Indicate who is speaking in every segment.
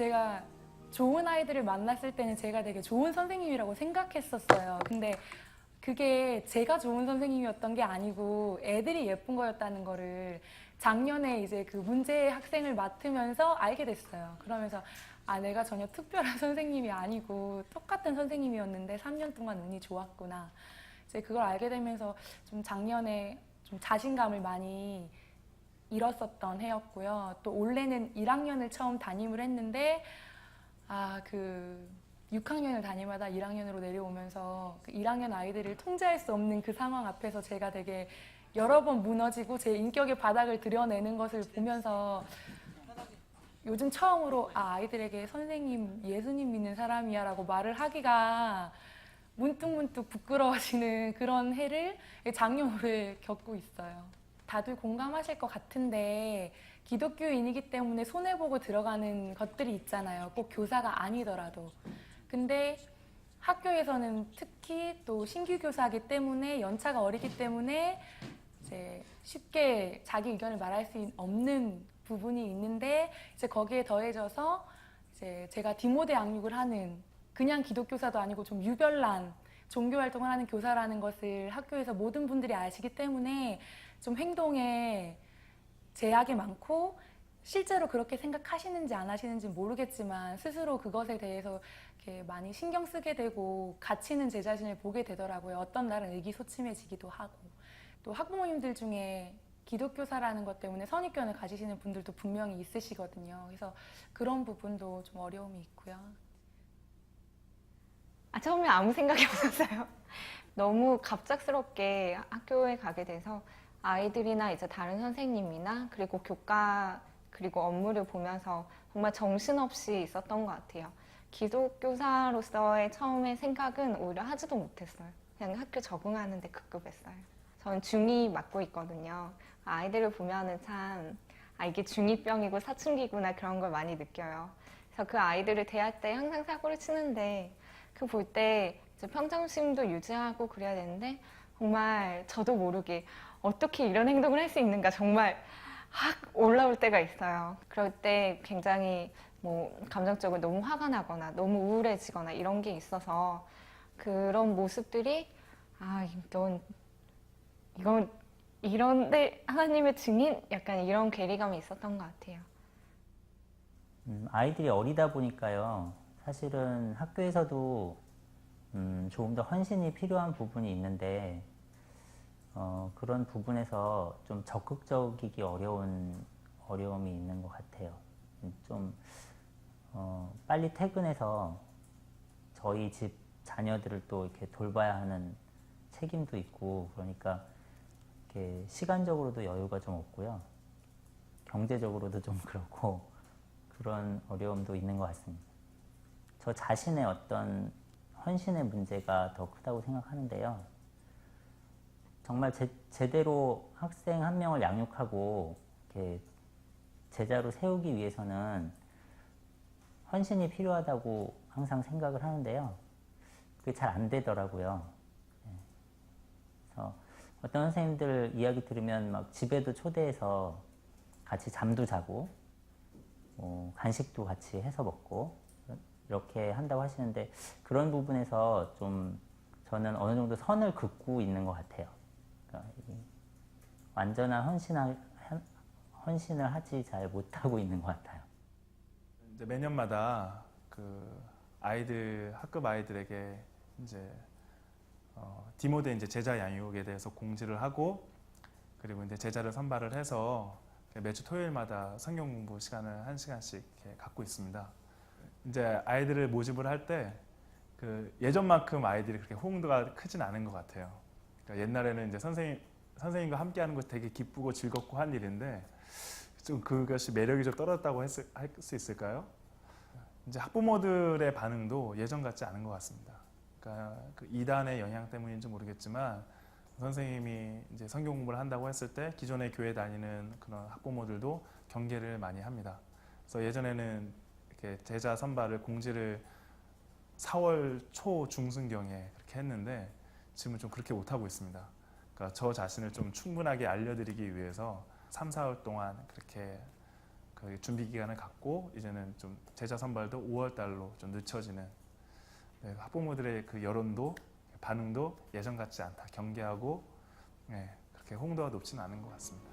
Speaker 1: 제가 좋은 아이들을 만났을 때는 제가 되게 좋은 선생님이라고 생각했었어요. 근데 그게 제가 좋은 선생님이었던 게 아니고 애들이 예쁜 거였다는 거를 작년에 이제 그 문제 학생을 맡으면서 알게 됐어요. 그러면서 아, 내가 전혀 특별한 선생님이 아니고 똑같은 선생님이었는데 3년 동안 운이 좋았구나. 이제 그걸 알게 되면서 좀 작년에 좀 자신감을 많이 잃었었던 해였고요. 또 올해는 1학년을 처음 담임을 했는데 그 6학년을 다니마다 1학년으로 내려오면서 그 1학년 아이들을 통제할 수 없는 그 상황 앞에서 제가 되게 여러 번 무너지고 제 인격의 바닥을 드러내는 것을 보면서 요즘 처음으로 아이들에게 선생님, 예수님 믿는 사람이야 라고 말을 하기가 문득문득 부끄러워지는 그런 해를 작년 올해 겪고 있어요. 다들 공감하실 것 같은데 기독교인이기 때문에 손해보고 들어가는 것들이 있잖아요. 꼭 교사가 아니더라도. 근데 학교에서는 특히 또 신규 교사이기 때문에 연차가 어리기 때문에 이제 쉽게 자기 의견을 말할 수 없는 부분이 있는데 이제 거기에 더해져서 이제 제가 디모데 양육을 하는 그냥 기독교사도 아니고 좀 유별난 종교 활동을 하는 교사라는 것을 학교에서 모든 분들이 아시기 때문에 좀 행동에 제약이 많고 실제로 그렇게 생각하시는지 안 하시는지 모르겠지만 스스로 그것에 대해서 이렇게 많이 신경 쓰게 되고 갇히는 제 자신을 보게 되더라고요. 어떤 날은 의기소침해지기도 하고 또 학부모님들 중에 기독교사라는 것 때문에 선입견을 가지시는 분들도 분명히 있으시거든요. 그래서 그런 부분도 좀 어려움이 있고요.
Speaker 2: 처음에 아무 생각이 없었어요. 너무 갑작스럽게 학교에 가게 돼서 아이들이나 이제 다른 선생님이나 그리고 교과 그리고 업무를 보면서 정말 정신없이 있었던 것 같아요. 기독교사로서의 처음에 생각은 오히려 하지도 못했어요. 그냥 학교 적응하는데 급급했어요. 저는 중2 맡고 있거든요. 아이들을 보면은 참, 이게 중2병이고 사춘기구나 그런 걸 많이 느껴요. 그래서 그 아이들을 대할 때 항상 사고를 치는데 그 볼 때 평정심도 유지하고 그래야 되는데 정말 저도 모르게 어떻게 이런 행동을 할 수 있는가 정말 확 올라올 때가 있어요. 그럴 때 굉장히 뭐 감정적으로 너무 화가 나거나 너무 우울해지거나 이런 게 있어서 그런 모습들이 이건 이런데 하나님의 증인? 약간 이런 괴리감이 있었던 것 같아요.
Speaker 3: 아이들이 어리다 보니까요. 사실은 학교에서도 조금 더 헌신이 필요한 부분이 있는데 그런 부분에서 좀 적극적이기 어려움이 있는 것 같아요. 좀 빨리 퇴근해서 저희 집 자녀들을 또 이렇게 돌봐야 하는 책임도 있고 그러니까 이렇게 시간적으로도 여유가 좀 없고요. 경제적으로도 좀 그렇고 그런 어려움도 있는 것 같습니다. 저 자신의 어떤 헌신의 문제가 더 크다고 생각하는데요. 정말 제대로 학생 한 명을 양육하고 이렇게 제자로 세우기 위해서는 헌신이 필요하다고 항상 생각을 하는데요. 그게 잘 안 되더라고요. 그래서 어떤 선생님들 이야기 들으면 막 집에도 초대해서 같이 잠도 자고 간식도 같이 해서 먹고 이렇게 한다고 하시는데 그런 부분에서 좀 저는 어느 정도 선을 긋고 있는 것 같아요. 그러니까 완전한 헌신을 하지 잘 못하고 있는 것 같아요.
Speaker 4: 이제 매년마다 그 학급 아이들에게 이제 디모데 이제 제자 양육에 대해서 공지를 하고 그리고 이제 제자를 선발을 해서 매주 토요일마다 성경 공부 시간을 1시간씩 이렇게 갖고 있습니다. 이제 아이들을 모집을 할 때 그 예전만큼 아이들이 그렇게 호응도가 크진 않은 것 같아요. 그러니까 옛날에는 이제 선생님과 함께하는 것이 되게 기쁘고 즐겁고 한 일인데 좀 그것이 매력이 좀 떨어졌다고 할 수 있을까요? 이제 학부모들의 반응도 예전 같지 않은 것 같습니다. 그러니까 그 이단의 영향 때문인지 모르겠지만 선생님이 이제 성경 공부를 한다고 했을 때 기존의 교회 다니는 그런 학부모들도 경계를 많이 합니다. 그래서 예전에는 이렇게 제자 선발을 공지를 4월 초 중순경에 그렇게 했는데 지금은 좀 그렇게 못하고 있습니다. 그러니까 저 자신을 좀 충분하게 알려드리기 위해서 3, 4월 동안 그렇게 그 준비 기간을 갖고 이제는 좀 제자 선발도 5월 달로 좀 늦춰지는, 네, 학부모들의 그 여론도 반응도 예전 같지 않다. 경계하고, 네, 그렇게 홍도가 높지는 않은 것 같습니다.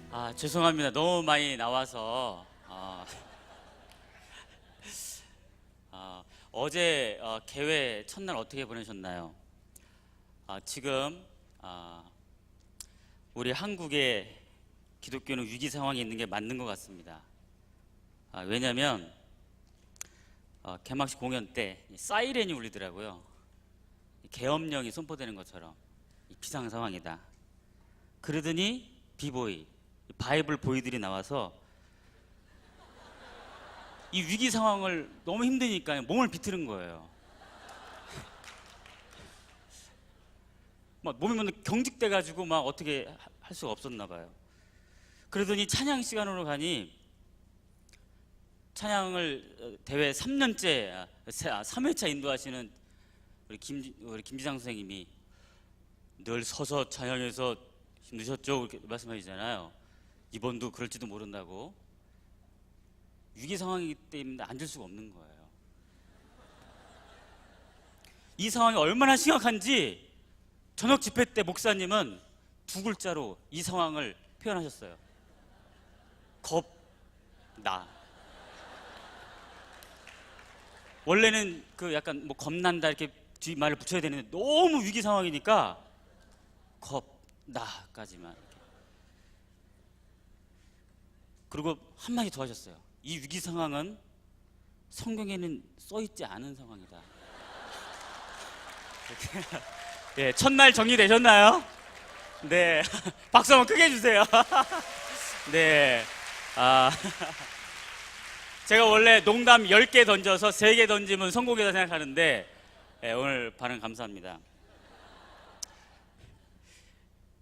Speaker 5: 아, 죄송합니다. 너무 많이 나와서 어제 개회 첫날 어떻게 보내셨나요? 지금 우리 한국의 기독교는 위기 상황에 있는 게 맞는 것 같습니다. 왜냐하면 개막식 공연 때 사이렌이 울리더라고요. 계엄령이 선포되는 것처럼 비상 상황이다. 그러더니 비보이, 바이블 보이들이 나와서 이 위기 상황을 너무 힘드니까 몸을 비틀은 거예요. 막 몸이 막 경직돼 가지고 막 어떻게 할 수가 없었나 봐요. 그러더니 찬양 시간으로 가니 찬양을 대회 3년째 3회차 인도하시는 우리 김지상 선생님이 늘 서서 찬양해서 힘드셨죠? 그렇게 말씀하시잖아요. 이번도 그럴지도 모른다고. 위기 상황이기 때문에 앉을 수가 없는 거예요. 이 상황이 얼마나 심각한지 저녁 집회 때 목사님은 2글자로 이 상황을 표현하셨어요. 겁나. 원래는 그 약간 뭐 겁난다 이렇게 뒤 말을 붙여야 되는데 너무 위기 상황이니까 겁나까지만. 그리고 한마디 더 하셨어요. 이 위기 상황은 성경에는 써 있지 않은 상황이다. 예, 첫날 정리되셨나요? 네, 박수 한번 크게 해주세요. 네, 제가 원래 농담 10개 던져서 3개 던지면 성공이다 생각하는데, 예, 오늘 반응 감사합니다.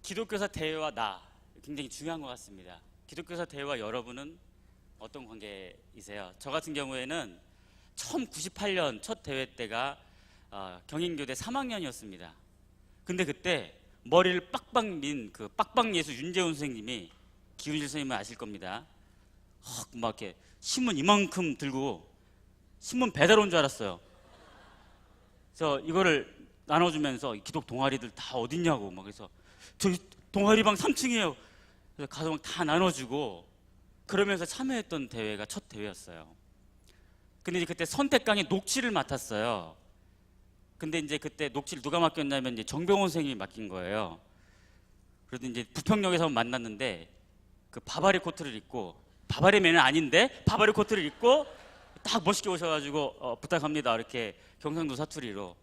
Speaker 5: 기독교사 대회와 나 굉장히 중요한 것 같습니다. 기독교사 대회와 여러분은 어떤 관계이세요? 저 같은 경우에는 처음 98년 첫 대회 때가 경인교대 3학년이었습니다. 근데 그때 머리를 빡빡 민 그 빡빡예수 윤재훈 선생님이, 기훈실 선생님은 아실 겁니다. 막 이렇게 신문 이만큼 들고 신문 배달 온 줄 알았어요. 그래서 이거를 나눠주면서 기독 동아리들 다 어딨냐고 막, 그래서 저기 동아리방 3층이에요. 그래서 가서 막 다 나눠주고 그러면서 참여했던 대회가 첫 대회였어요. 근데 이제 그때 선택강의 녹취를 맡았어요. 근데 이제 그때 녹취를 누가 맡겼냐면 이제 정병원 선생님이 맡긴 거예요. 그래도 이제 부평역에서 만났는데 그 바바리 코트를 입고, 바바리 맨은 아닌데 바바리 코트를 입고 딱 멋있게 오셔가지고 부탁합니다 이렇게 경상도 사투리로.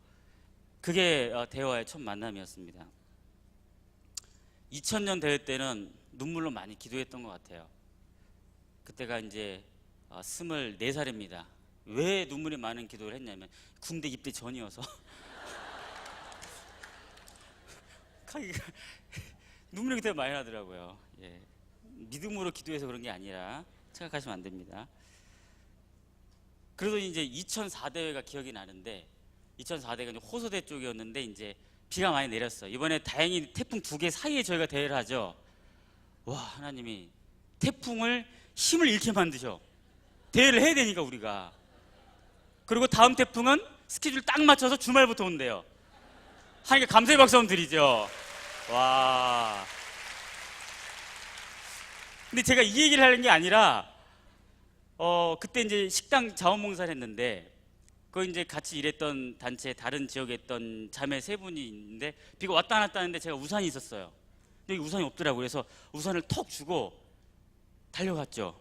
Speaker 5: 그게 대화의 첫 만남이었습니다. 2000년 대회 때는 눈물로 많이 기도했던 것 같아요. 그때가 이제 24살입니다. 왜 눈물이 많은 기도를 했냐면 군대 입대 전이어서 눈물이 그때 많이 나더라고요. 예. 믿음으로 기도해서 그런 게 아니라 생각하시면 안 됩니다. 그래도 이제 2004대회가 기억이 나는데, 2004대가 호소대 쪽이었는데 이제 비가 많이 내렸어요. 이번에 다행히 태풍 2개 사이에 저희가 대회를 하죠. 와, 하나님이 태풍을 힘을 잃게 만드셔. 대회를 해야 되니까 우리가. 그리고 다음 태풍은 스케줄 딱 맞춰서 주말부터 온대요. 하니까 감사의 박수 한번 드리죠. 와. 근데 제가 이 얘기를 하는 게 아니라 그때 이제 식당 자원봉사를 했는데, 그 이제 같이 일했던 단체 다른 지역에 있던 자매 3분이 있는데 비가 왔다 갔다 하는데 제가 우산이 있었어요. 여기 우산이 없더라고요. 그래서 우산을 턱 주고 달려갔죠.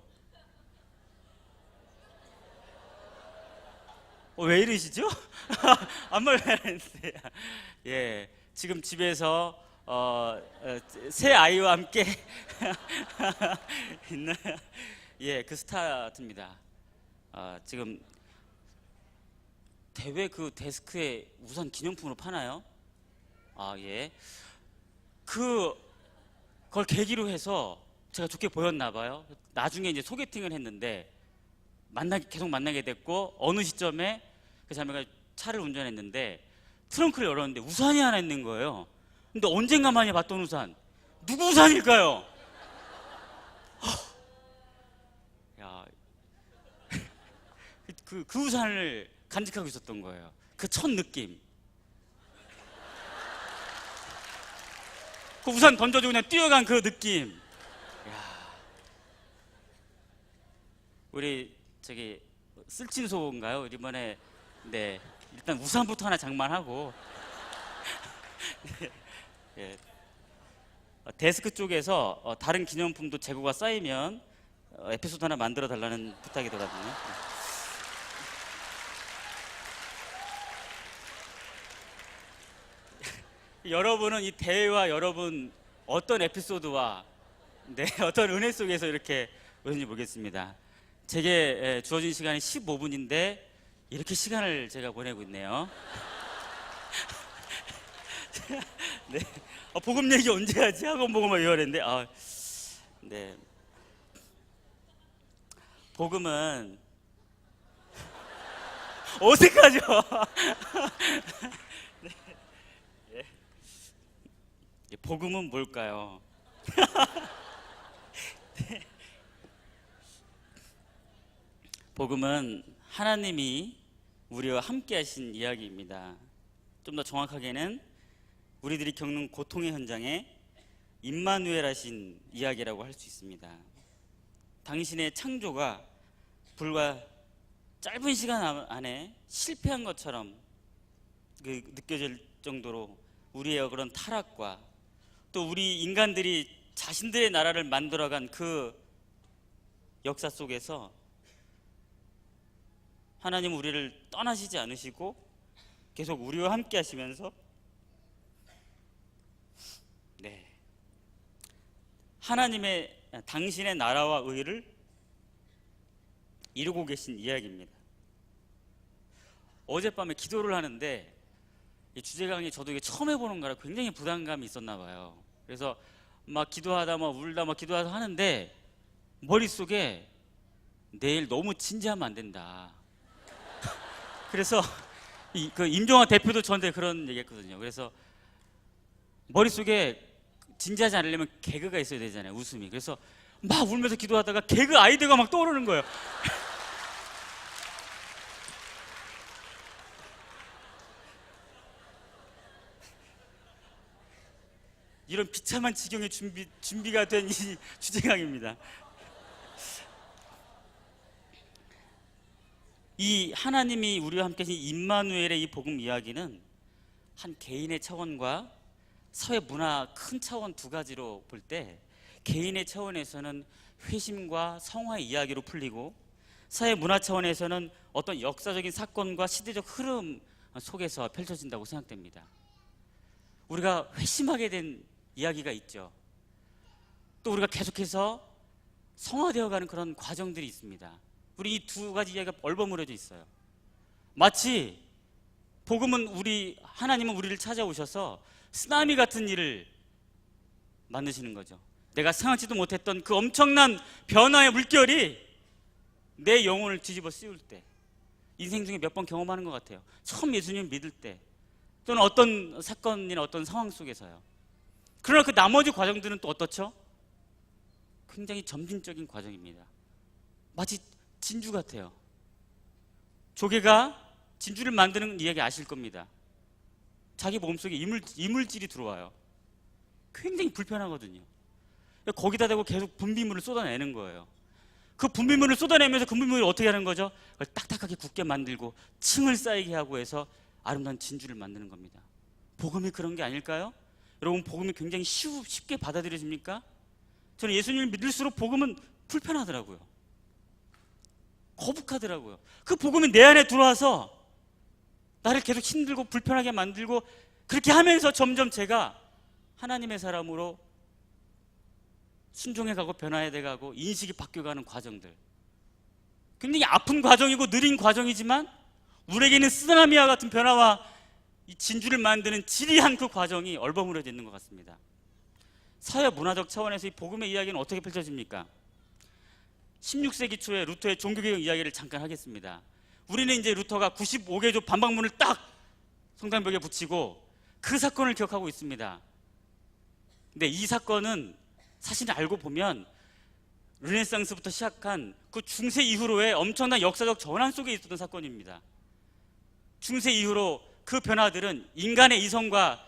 Speaker 5: 왜 이러시죠? 아무 말 안 했는데. 예, 지금 집에서 새 아이와 함께 있는 그 스타트입니다. 지금 대회 그 데스크에 우산 기념품으로 파나요? 예. 그걸 계기로 해서 제가 좋게 보였나 봐요. 나중에 이제 소개팅을 했는데 계속 만나게 됐고, 어느 시점에 그 자매가 차를 운전했는데 트렁크를 열었는데 우산이 하나 있는 거예요. 근데 언젠가 만에 봤던 우산. 누구 우산일까요? 야, 그 우산을 간직하고 있었던 거예요. 그 첫 느낌. 그 우산 던져주고 그냥 뛰어간 그 느낌. 야, 우리 저기 쓸진소인가요? 이번에 네, 일단 우산부터 하나 장만하고 예. 데스크 쪽에서 다른 기념품도 재고가 쌓이면 에피소드 하나 만들어 달라는 부탁이더라고요. 여러분은 이 대회와 여러분 어떤 에피소드와 어떤 은혜 속에서 이렇게 오셨는지 모르겠습니다. 제게 주어진 시간이 15분인데 이렇게 시간을 제가 보내고 있네요. 네. 복음 얘기 언제 하지? 학원 보고 막 이러는데 네. 복음은 어색하죠? 네. 예. 복음은 뭘까요? 네. 복음은 하나님이 우리와 함께 하신 이야기입니다. 좀 더 정확하게는 우리들이 겪는 고통의 현장에 임마누엘 하신 이야기라고 할 수 있습니다. 당신의 창조가 불과 짧은 시간 안에 실패한 것처럼 느껴질 정도로 우리의 그런 타락과 또 우리 인간들이 자신들의 나라를 만들어간 그 역사 속에서 하나님은 우리를 떠나시지 않으시고 계속 우리와 함께 하시면서 하나님의 당신의 나라와 의를 이루고 계신 이야기입니다. 어젯밤에 기도를 하는데 이 주제 강의 저도 이게 처음 해보는 거라 굉장히 부담감이 있었나 봐요. 그래서 막 기도하다 막 울다 막 기도하다 하는데 머릿속에 내일 너무 진지하면 안 된다. 그래서 그 임종환 대표도 저한테 그런 얘기했거든요. 그래서 머릿속에 진지하지 않으려면 개그가 있어야 되잖아요. 웃음이. 그래서 막 울면서 기도하다가 개그 아이디어가 막 떠오르는 거예요. 이런 비참한 지경에 준비가 된 이 주제강입니다. 이 하나님이 우리와 함께 하신 임마누엘의 이 복음 이야기는 한 개인의 차원과 사회 문화 큰 차원 두 가지로 볼 때, 개인의 차원에서는 회심과 성화의 이야기로 풀리고 사회 문화 차원에서는 어떤 역사적인 사건과 시대적 흐름 속에서 펼쳐진다고 생각됩니다. 우리가 회심하게 된 이야기가 있죠. 또 우리가 계속해서 성화되어가는 그런 과정들이 있습니다. 우리 이 두 가지 이야기가 얼버무려져 있어요. 마치 복음은 하나님은 우리를 찾아오셔서 쓰나미 같은 일을 만드시는 거죠. 내가 생각지도 못했던 그 엄청난 변화의 물결이 내 영혼을 뒤집어 씌울 때, 인생 중에 몇 번 경험하는 것 같아요. 처음 예수님 믿을 때, 또는 어떤 사건이나 어떤 상황 속에서요. 그러나 그 나머지 과정들은 또 어떻죠? 굉장히 점진적인 과정입니다. 마치 진주 같아요. 조개가 진주를 만드는 이야기 아실 겁니다. 자기 몸속에 이물질이 들어와요. 굉장히 불편하거든요. 거기다 대고 계속 분비물을 쏟아내는 거예요. 그 분비물을 쏟아내면서 그 분비물을 어떻게 하는 거죠? 그걸 딱딱하게 굳게 만들고 층을 쌓이게 하고 해서 아름다운 진주를 만드는 겁니다. 복음이 그런 게 아닐까요? 여러분, 복음이 굉장히 쉽게 받아들여집니까? 저는 예수님을 믿을수록 복음은 불편하더라고요. 거북하더라고요. 그 복음이 내 안에 들어와서 나를 계속 힘들고 불편하게 만들고, 그렇게 하면서 점점 제가 하나님의 사람으로 순종해가고 변화해가고 인식이 바뀌어가는 과정들, 굉장히 아픈 과정이고 느린 과정이지만 우리에게는 쓰나미와 같은 변화와 이 진주를 만드는 지리한 그 과정이 얼버무려져 있는 것 같습니다. 사회 문화적 차원에서 이 복음의 이야기는 어떻게 펼쳐집니까? 16세기 초에 루터의 종교개혁 이야기를 잠깐 하겠습니다. 우리는 이제 루터가 95개조 반박문을 딱 성당벽에 붙이고 그 사건을 기억하고 있습니다. 근데 이 사건은 사실 알고 보면 르네상스부터 시작한 그 중세 이후로의 엄청난 역사적 전환 속에 있었던 사건입니다. 중세 이후로 그 변화들은 인간의 이성과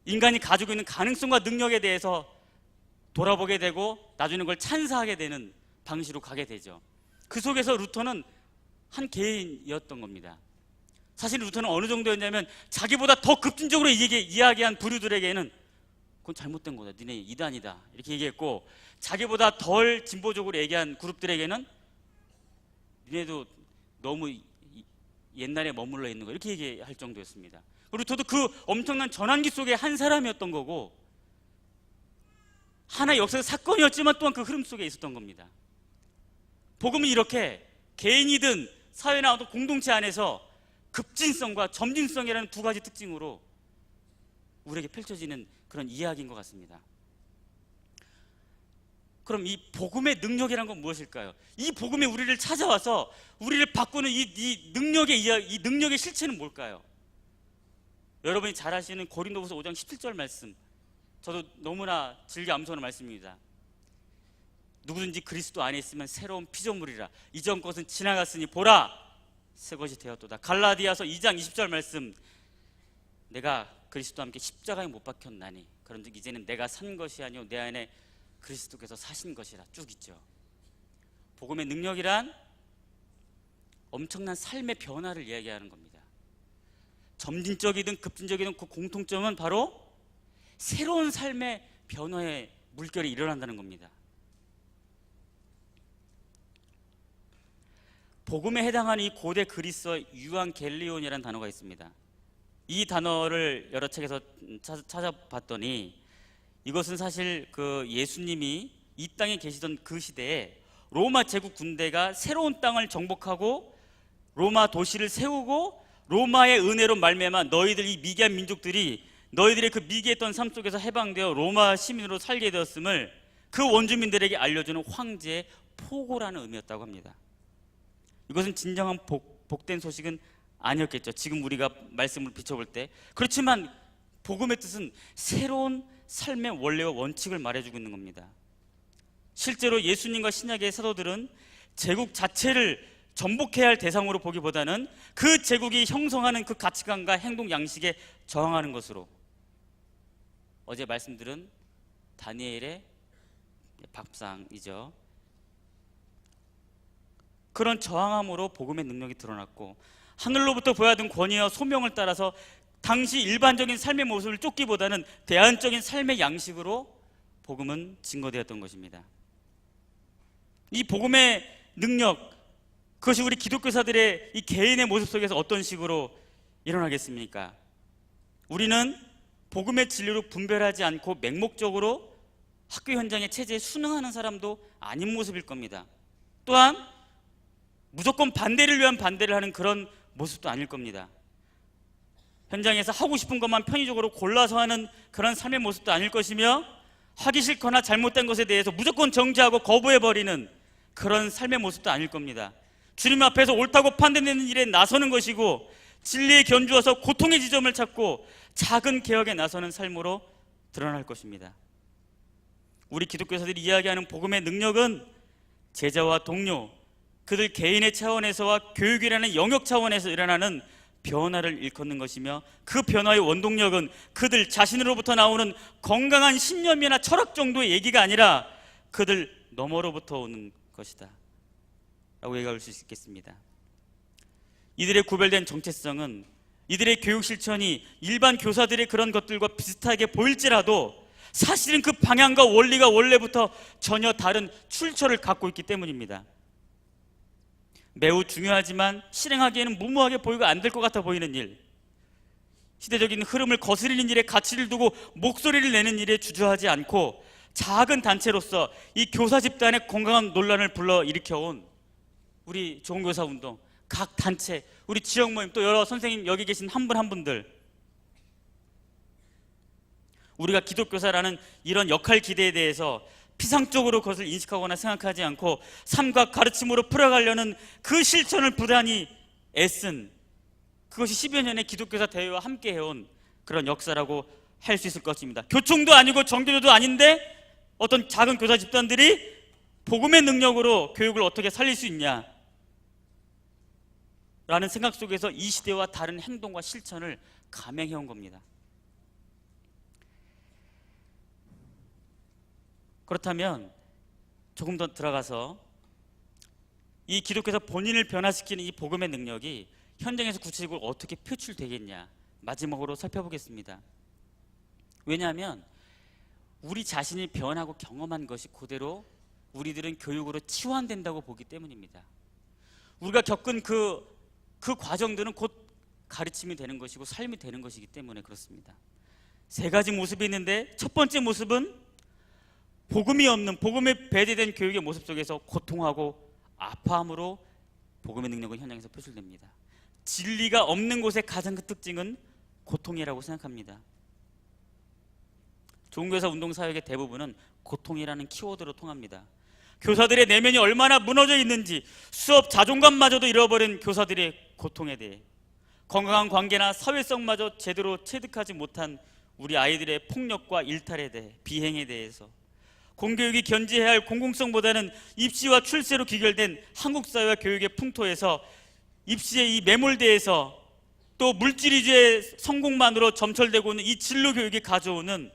Speaker 5: 인간이 가지고 있는 가능성과 능력에 대해서 돌아보게 되고 나중에 그걸 찬사하게 되는 방식으로 가게 되죠. 그 속에서 루터는 한 개인이었던 겁니다. 사실 루터는 어느 정도였냐면 자기보다 더 급진적으로 이야기한 부류들에게는 그건 잘못된 거다, 니네 이단이다 이렇게 얘기했고, 자기보다 덜 진보적으로 얘기한 그룹들에게는 니네도 너무 옛날에 머물러 있는 거 이렇게 얘기할 정도였습니다. 루터도 그 엄청난 전환기 속에 한 사람이었던 거고 하나의 역사적 사건이었지만 또한 그 흐름 속에 있었던 겁니다. 복음은 이렇게 개인이든 사회나 어떤 공동체 안에서 급진성과 점진성이라는 두 가지 특징으로 우리에게 펼쳐지는 그런 이야기인 것 같습니다. 그럼 이 복음의 능력이란 건 무엇일까요? 이 복음이 우리를 찾아와서 우리를 바꾸는 이 능력의 실체는 뭘까요? 여러분이 잘 아시는 고린도후서 5장 17절 말씀, 저도 너무나 즐겨 암송하는 말씀입니다. 누구든지 그리스도 안에 있으면 새로운 피조물이라, 이전 것은 지나갔으니 보라 새 것이 되었도다. 갈라디아서 2장 20절 말씀, 내가 그리스도와 함께 십자가에 못 박혔나니 그런즉 이제는 내가 산 것이 아니요 내 안에 그리스도께서 사신 것이라 쭉 있죠. 복음의 능력이란 엄청난 삶의 변화를 이야기하는 겁니다. 점진적이든 급진적이든 그 공통점은 바로 새로운 삶의 변화의 물결이 일어난다는 겁니다. 복음에 해당하는 이 고대 그리스어 유앙겔리온이라는 단어가 있습니다. 이 단어를 여러 책에서 찾아봤더니 이것은 사실 그 예수님이 이 땅에 계시던 그 시대에 로마 제국 군대가 새로운 땅을 정복하고 로마 도시를 세우고 로마의 은혜로 말미암아 너희들 이 미개한 민족들이 너희들의 그 미개했던 삶 속에서 해방되어 로마 시민으로 살게 되었음을 그 원주민들에게 알려주는 황제의 포고라는 의미였다고 합니다. 이것은 진정한 복된 소식은 아니었겠죠, 지금 우리가 말씀을 비춰볼 때. 그렇지만 복음의 뜻은 새로운 삶의 원리와 원칙을 말해주고 있는 겁니다. 실제로 예수님과 신약의 사도들은 제국 자체를 전복해야 할 대상으로 보기보다는 그 제국이 형성하는 그 가치관과 행동 양식에 저항하는 것으로, 어제 말씀드린 다니엘의 밥상이죠. 그런 저항함으로 복음의 능력이 드러났고, 하늘로부터 보여준 권위와 소명을 따라서 당시 일반적인 삶의 모습을 쫓기보다는 대안적인 삶의 양식으로 복음은 증거되었던 것입니다. 이 복음의 능력, 그것이 우리 기독교사들의 이 개인의 모습 속에서 어떤 식으로 일어나겠습니까? 우리는 복음의 진리로 분별하지 않고 맹목적으로 학교 현장의 체제에 순응하는 사람도 아닌 모습일 겁니다. 또한 무조건 반대를 위한 반대를 하는 그런 모습도 아닐 겁니다. 현장에서 하고 싶은 것만 편의적으로 골라서 하는 그런 삶의 모습도 아닐 것이며, 하기 싫거나 잘못된 것에 대해서 무조건 정죄하고 거부해버리는 그런 삶의 모습도 아닐 겁니다. 주님 앞에서 옳다고 판단되는 일에 나서는 것이고, 진리에 견주어서 고통의 지점을 찾고 작은 개혁에 나서는 삶으로 드러날 것입니다. 우리 기독교사들이 이야기하는 복음의 능력은 제자와 동료, 그들 개인의 차원에서와 교육이라는 영역 차원에서 일어나는 변화를 일컫는 것이며, 그 변화의 원동력은 그들 자신으로부터 나오는 건강한 신념이나 철학 정도의 얘기가 아니라 그들 너머로부터 오는 것이다 라고 얘기할 수 있겠습니다. 이들의 구별된 정체성은 이들의 교육 실천이 일반 교사들의 그런 것들과 비슷하게 보일지라도 사실은 그 방향과 원리가 원래부터 전혀 다른 출처를 갖고 있기 때문입니다. 매우 중요하지만 실행하기에는 무모하게 보이고 안 될 것 같아 보이는 일, 시대적인 흐름을 거스르는 일에 가치를 두고 목소리를 내는 일에 주저하지 않고 작은 단체로서 이 교사 집단의 건강한 논란을 불러일으켜온 우리 좋은교사 운동, 각 단체, 우리 지역 모임, 또 여러 선생님 여기 계신 한 분 한 분들, 우리가 기독교사라는 이런 역할 기대에 대해서 피상적으로 그것을 인식하거나 생각하지 않고 삶과 가르침으로 풀어가려는 그 실천을 부단히 애쓴, 그것이 10여 년의 기독교사 대회와 함께 해온 그런 역사라고 할 수 있을 것입니다. 교총도 아니고 정교조도 아닌데 어떤 작은 교사 집단들이 복음의 능력으로 교육을 어떻게 살릴 수 있냐 라는 생각 속에서 이 시대와 다른 행동과 실천을 감행해온 겁니다. 그렇다면 조금 더 들어가서 이 기독교에서 본인을 변화시키는 이 복음의 능력이 현장에서 구체적으로 어떻게 표출되겠냐, 마지막으로 살펴보겠습니다. 왜냐하면 우리 자신이 변하고 경험한 것이 그대로 우리들은 교육으로 치환된다고 보기 때문입니다. 우리가 겪은 그 과정들은 곧 가르침이 되는 것이고 삶이 되는 것이기 때문에 그렇습니다. 세 가지 모습이 있는데, 첫 번째 모습은 복음이 없는, 복음에 배제된 교육의 모습 속에서 고통하고 아파함으로 복음의 능력은 현장에서 표출됩니다. 진리가 없는 곳의 가장 큰 특징은 고통이라고 생각합니다. 좋은교사 운동사역의 대부분은 고통이라는 키워드로 통합니다. 교사들의 내면이 얼마나 무너져 있는지, 수업 자존감마저도 잃어버린 교사들의 고통에 대해, 건강한 관계나 사회성마저 제대로 체득하지 못한 우리 아이들의 폭력과 일탈에 대해, 비행에 대해서, 공교육이 견지해야 할 공공성보다는 입시와 출세로 귀결된 한국 사회와 교육의 풍토에서 입시의 이 매몰대에서 또 물질 위주의 성공만으로 점철되고 있는 이 진로 교육이 가져오는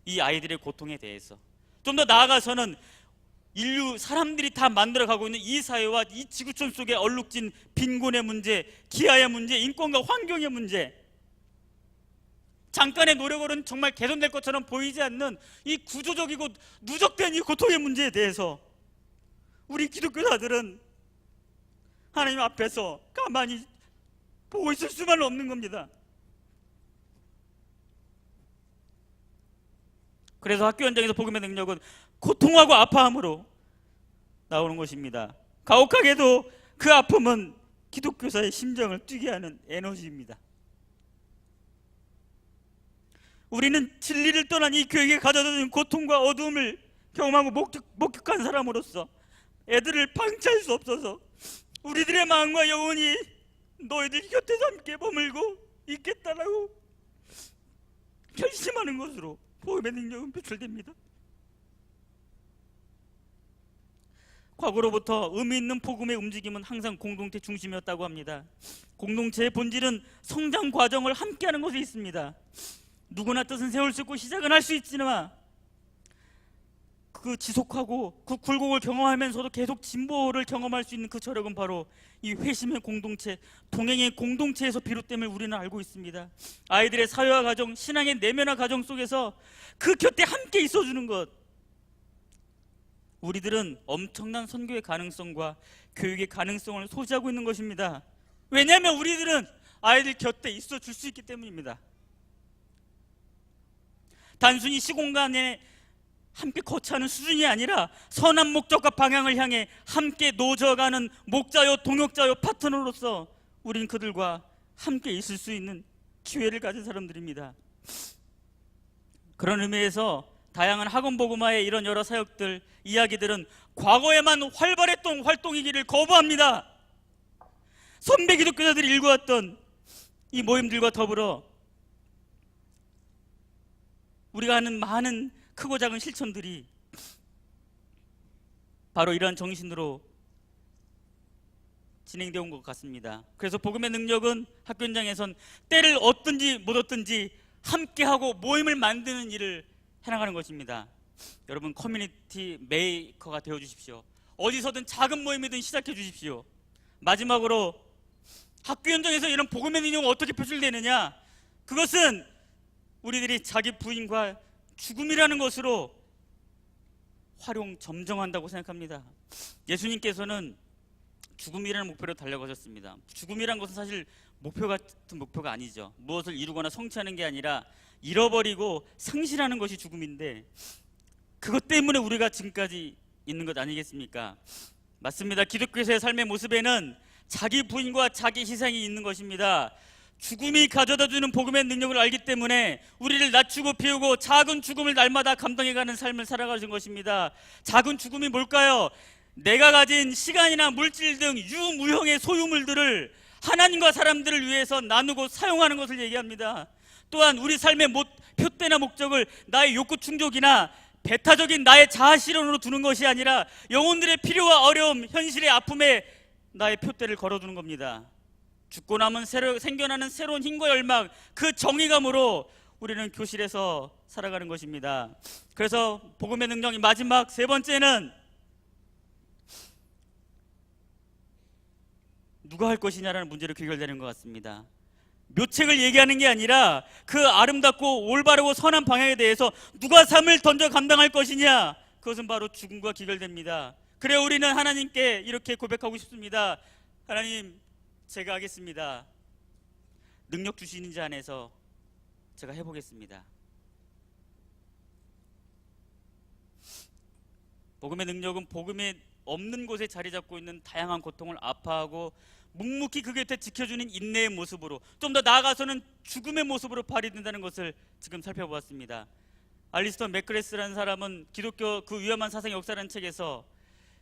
Speaker 5: 이 아이들의 고통에 대해서, 좀 더 나아가서는 인류 사람들이 다 만들어가고 있는 이 사회와 이 지구촌 속에 얼룩진 빈곤의 문제, 기아의 문제, 인권과 환경의 문제, 잠깐의 노력으로는 정말 개선될 것처럼 보이지 않는 이 구조적이고 누적된 이 고통의 문제에 대해서 우리 기독교사들은 하나님 앞에서 가만히 보고 있을 수만 없는 겁니다. 그래서 학교 현장에서 복음의 능력은 고통하고 아파함으로 나오는 것입니다. 가혹하게도 그 아픔은 기독교사의 심정을 뛰게 하는 에너지입니다. 우리는 진리를 떠난 이 교육에 가져다 준 고통과 어두움을 경험하고 목격한 사람으로서 애들을 방치할 수 없어서 우리들의 마음과 영혼이 너희들 곁에서 함께 머물고 있겠다라고 결심하는 것으로 복음의 능력은 표출됩니다. 과거로부터 의미 있는 복음의 움직임은 항상 공동체 중심이었다고 합니다. 공동체의 본질은 성장 과정을 함께하는 것에 있습니다. 누구나 뜻은 세울 수 있고 시작은 할 수 있지만 그 지속하고 그 굴곡을 경험하면서도 계속 진보를 경험할 수 있는 그 저력은 바로 이 회심의 공동체, 동행의 공동체에서 비롯됨을 우리는 알고 있습니다. 아이들의 사회화 과정, 신앙의 내면화 과정 속에서 그 곁에 함께 있어주는 것, 우리들은 엄청난 선교의 가능성과 교육의 가능성을 소지하고 있는 것입니다. 왜냐하면 우리들은 아이들 곁에 있어줄 수 있기 때문입니다. 단순히 시공간에 함께 거처하는 수준이 아니라 선한 목적과 방향을 향해 함께 노져가는 목자요, 동역자요, 파트너로서 우리는 그들과 함께 있을 수 있는 기회를 가진 사람들입니다. 그런 의미에서 다양한 학원복음화의 이런 여러 사역들, 이야기들은 과거에만 활발했던 활동이기를 거부합니다. 선배 기독교자들이 일구었던 이 모임들과 더불어 우리가 하는 많은 크고 작은 실천들이 바로 이러한 정신으로 진행되어 온 것 같습니다. 그래서 복음의 능력은 학교 현장에선 때를 얻든지 못 얻든지 함께하고 모임을 만드는 일을 해나가는 것입니다. 여러분, 커뮤니티 메이커가 되어 주십시오. 어디서든 작은 모임이든 시작해 주십시오. 마지막으로 학교 현장에서 이런 복음의 능력이 어떻게 표출되느냐, 그것은 우리들이 자기 부인과 죽음이라는 것으로 점정한다고 생각합니다. 예수님께서는 죽음이라는 목표로 달려가셨습니다. 죽음이라는 것은 사실 목표 같은 목표가 아니죠. 무엇을 이루거나 성취하는 게 아니라 잃어버리고 상실하는 것이 죽음인데 그것 때문에 우리가 지금까지 있는 것 아니겠습니까? 맞습니다. 기독교에서의 삶의 모습에는 자기 부인과 자기 희생이 있는 것입니다. 죽음이 가져다주는 복음의 능력을 알기 때문에 우리를 낮추고 비우고 작은 죽음을 날마다 감당해가는 삶을 살아가는 것입니다. 작은 죽음이 뭘까요? 내가 가진 시간이나 물질 등 유무형의 소유물들을 하나님과 사람들을 위해서 나누고 사용하는 것을 얘기합니다. 또한 우리 삶의 표대나 목적을 나의 욕구 충족이나 배타적인 나의 자아 실현으로 두는 것이 아니라 영혼들의 필요와 어려움, 현실의 아픔에 나의 표대를 걸어두는 겁니다. 죽고 나면 생겨나는 새로운 힘과 열망, 그 정의감으로 우리는 교실에서 살아가는 것입니다. 그래서 복음의 능력이 마지막 세 번째는 누가 할 것이냐라는 문제로 귀결되는 것 같습니다. 묘책을 얘기하는 게 아니라 그 아름답고 올바르고 선한 방향에 대해서 누가 삶을 던져 감당할 것이냐, 그것은 바로 죽음과 귀결됩니다. 그래 우리는 하나님께 이렇게 고백하고 싶습니다. 하나님, 제가 하겠습니다. 능력 주시는 자 안에서 제가 해보겠습니다. 복음의 능력은 복음의 없는 곳에 자리 잡고 있는 다양한 고통을 아파하고 묵묵히 그 곁에 지켜주는 인내의 모습으로, 좀 더 나아가서는 죽음의 모습으로 발휘된다는 것을 지금 살펴보았습니다. 알리스터 맥그레스라는 사람은 기독교 그 위험한 사상의 역사라는 책에서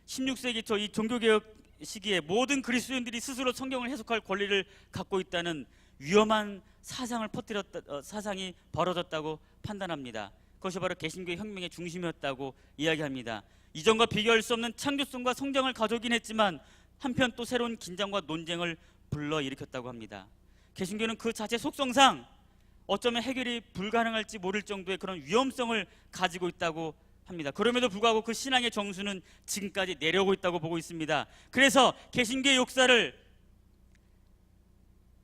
Speaker 5: 16세기 초 이 종교개혁 시기에 모든 그리스도인들이 스스로 성경을 해석할 권리를 갖고 있다는 위험한 사상이 벌어졌다고 판단합니다. 그것이 바로 개신교의 혁명의 중심이었다고 이야기합니다. 이전과 비교할 수 없는 창조성과 성장을 가져오긴 했지만 한편 또 새로운 긴장과 논쟁을 불러일으켰다고 합니다. 개신교는 그 자체 속성상 어쩌면 해결이 불가능할지 모를 정도의 그런 위험성을 가지고 있다고 합니다. 그럼에도 불구하고 그 신앙의 정수는 지금까지 내려오고 있다고 보고 있습니다. 그래서 개신교의 역사를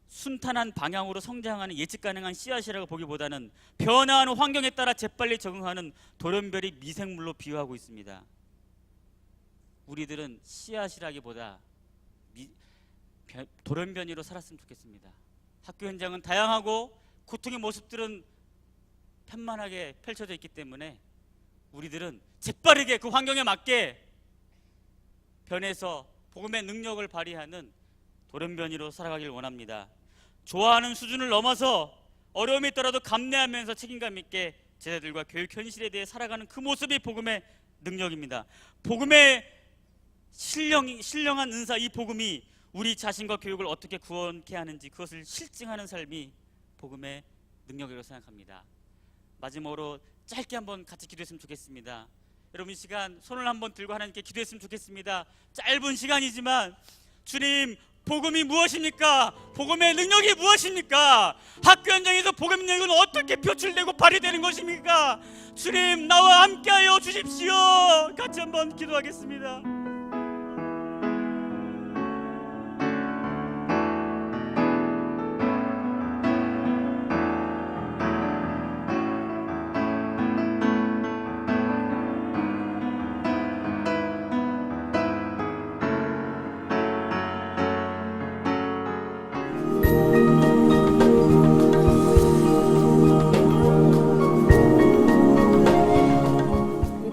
Speaker 5: 순탄한 방향으로 성장하는 예측 가능한 씨앗이라고 보기보다는 변화하는 환경에 따라 재빨리 적응하는 돌연변이 미생물로 비유하고 있습니다. 우리들은 씨앗이라기보다 돌연변이로 살았으면 좋겠습니다. 학교 현장은 다양하고 고통의 모습들은 편만하게 펼쳐져 있기 때문에 우리들은 재빠르게 그 환경에 맞게 변해서 복음의 능력을 발휘하는 돌연변이로 살아가길 원합니다. 좋아하는 수준을 넘어서 어려움이 있더라도 감내하면서 책임감 있게 제자들과 교육 현실에 대해 살아가는 그 모습이 복음의 능력입니다. 복음의 신령한 은사, 이 복음이 우리 자신과 교육을 어떻게 구원케 하는지 그것을 실증하는 삶이 복음의 능력이라고 생각합니다. 마지막으로 짧게 한번 같이 기도했으면 좋겠습니다. 여러분 이 시간 손을 한번 들고 하나님께 기도했으면 좋겠습니다. 짧은 시간이지만 주님, 복음이 무엇입니까? 복음의 능력이 무엇입니까? 학교 현장에서 복음의 능력은 어떻게 표출되고 발휘되는 것입니까? 주님, 나와 함께하여 주십시오. 같이 한번 기도하겠습니다.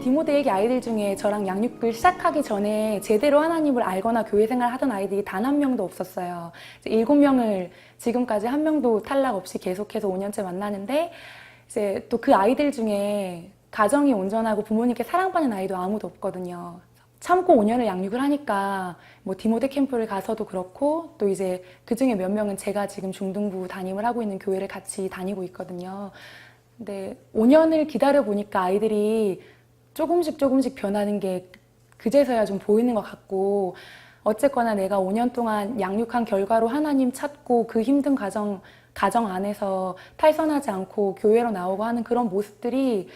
Speaker 1: 디모데에게 아이들 중에 저랑 양육을 시작하기 전에 제대로 하나님을 알거나 교회 생활을 하던 아이들이 단 한 명도 없었어요. 7명을 지금까지 한 명도 탈락 없이 계속해서 5년째 만나는데, 이제 또 그 아이들 중에 가정이 온전하고 부모님께 사랑받는 아이도 아무도 없거든요. 참고 5년을 양육을 하니까 뭐 디모데 캠프를 가서도 그렇고, 또 이제 그 중에 몇 명은 제가 지금 중등부 담임을 하고 있는 교회를 같이 다니고 있거든요. 근데 5년을 기다려 보니까 아이들이 조금씩 변하는 게 그제서야 좀 보이는 것 같고, 어쨌거나 내가 5년 동안 양육한 결과로 하나님 찾고 그 힘든 가정 안에서 탈선하지 않고 교회로 나오고 하는 그런 모습들이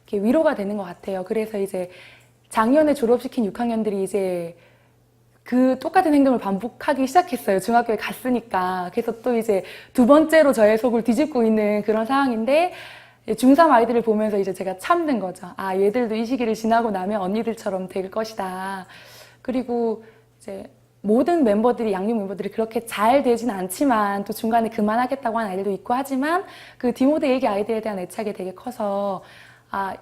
Speaker 1: 이렇게 위로가 되는 것 같아요. 그래서 이제 작년에 졸업시킨 6학년들이 이제 그 똑같은 행동을 반복하기 시작했어요. 중학교에 갔으니까. 그래서 또 이제 두 번째로 저의 속을 뒤집고 있는 그런 상황인데, 중3 아이들을 보면서 이제 제가 참는 거죠. 아, 얘들도 이 시기를 지나고 나면 언니들처럼 될 것이다. 그리고 이제 모든 멤버들이 양육 멤버들이 그렇게 잘 되진 않지만 또 중간에 그만하겠다고 하는 아이들도 있고 하지만 그 디모데 일기 아이들에 대한 애착이 되게 커서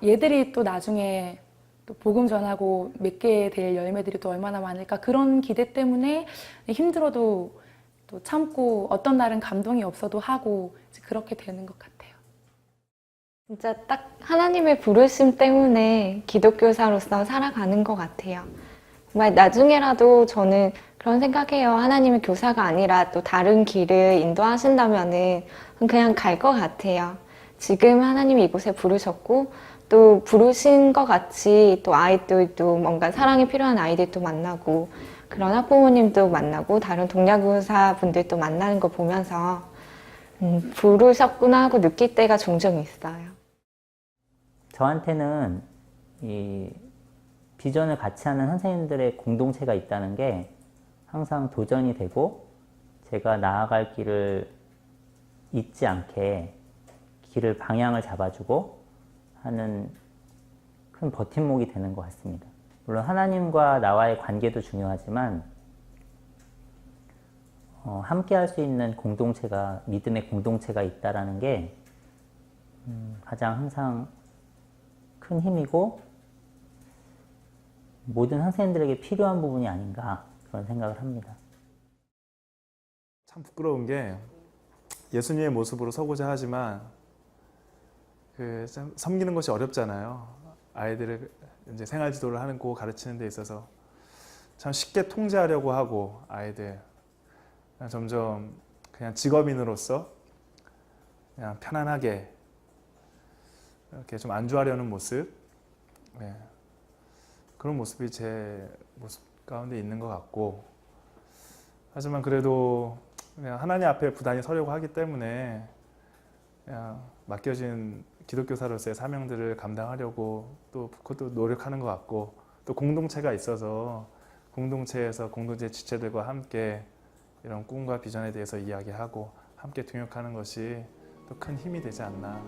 Speaker 1: 얘들이 또 나중에 또 복음 전하고 맺게 될 열매들이 또 얼마나 많을까 그런 기대 때문에 힘들어도 또 참고 어떤 날은 감동이 없어도 하고 이제 그렇게 되는 것 같아요.
Speaker 2: 진짜 딱 하나님의 부르심 때문에 기독교사로서 살아가는 것 같아요. 정말 나중에라도 저는 그런 생각해요. 하나님의 교사가 아니라 또 다른 길을 인도하신다면은 그냥 갈 것 같아요. 지금 하나님이 이곳에 부르셨고 또 부르신 것 같이 또 아이들도 뭔가 사랑이 필요한 아이들도 만나고 그런 학부모님도 만나고 다른 동료교사 분들도 만나는 거 보면서 부르셨구나 하고 느낄 때가 종종 있어요.
Speaker 3: 저한테는 이 비전을 같이 하는 선생님들의 공동체가 있다는 게 항상 도전이 되고 제가 나아갈 길을 잊지 않게 길을 방향을 잡아주고 하는 큰 버팀목이 되는 것 같습니다. 물론 하나님과 나와의 관계도 중요하지만 함께 할 수 있는 공동체가 믿음의 공동체가 있다라는 게 가장 항상 큰 힘이고 모든 선생님들에게 필요한 부분이 아닌가 그런 생각을 합니다.
Speaker 4: 참 부끄러운 게 예수님의 모습으로 서고자 하지만 참 섬기는 것이 어렵잖아요. 아이들을 이제 생활 지도를 하고 가르치는 데 있어서 참 쉽게 통제하려고 하고 아이들 점점 그냥 직업인으로서 그냥 편안하게 이렇게 좀 안주하려는 모습, 네. 그런 모습이 제 모습 가운데 있는 것 같고 하지만 그래도 그냥 하나님 앞에 부단히 서려고 하기 때문에 그냥 맡겨진 기독교사로서의 사명들을 감당하려고 또 그것도 노력하는 것 같고 또 공동체가 있어서 공동체에서 공동체 지체들과 함께 이런 꿈과 비전에 대해서 이야기하고 함께 동역하는 것이 또 큰 힘이 되지 않나